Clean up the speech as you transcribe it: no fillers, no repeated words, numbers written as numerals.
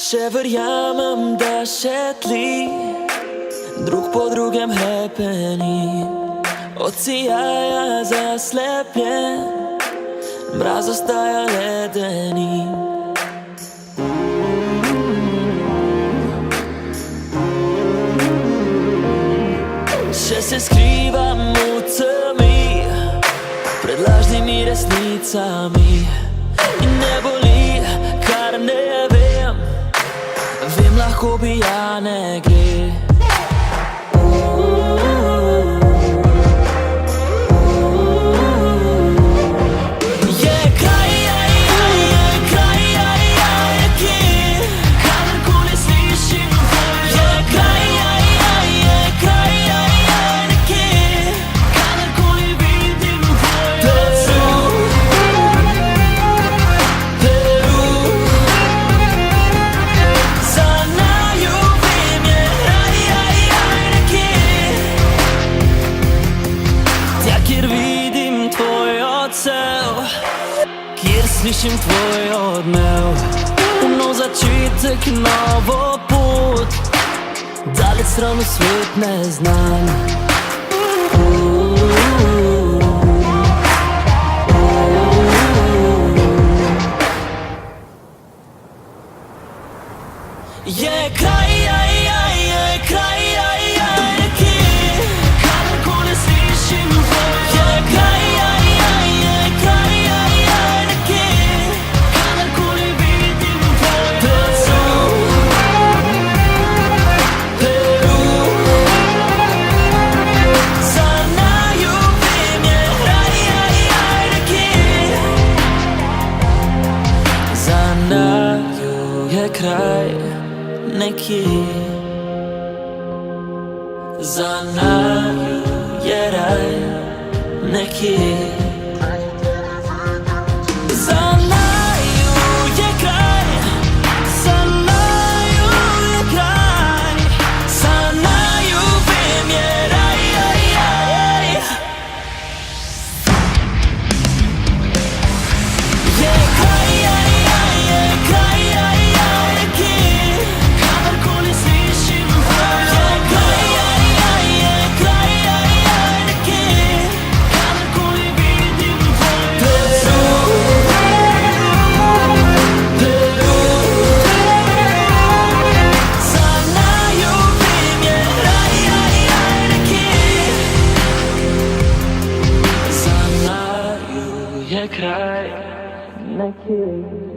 Še verjamem, da še tli drug po drugem hepeni. Od sijaja zaslepljen, mraz ostaja ledeni. Še se skrivam v temi pred lažnimi resnicami. In ne boli, kar ne vem, vem, lahko bi ja ne gre. Je kraj, je kraj, je kje, kadarkoli slišim tvoj. Je kraj, je kraj, nekje, kadarkoli vidim tvoj odsluh. Za naju vem, je raj, nekje, tja, kjer vidim tvoj odsev, kjer slišim tvoj odmev. Nov začetek, novo pot, daleč stran v svet neznan. Je kraj, je kraj, nekje, kadarkoli slišim tvoj. Je kraj, je kraj, nekje, kadarkoli vidim tvoj odsluh. Za naju vem, je raj, nekje, za naju je kraj nekje, za naju je raj nekje. Za naju je kraj, za naju je kraj, za naju vem, je raj. Je kraj, je kraj, nekje, kadarkoli slišim tvoj. Je kraj, je kraj, nekje, kadarkoli vidim tvoj odsluh. Za naju vem, je raj, nekje, za naju je kraj nekje.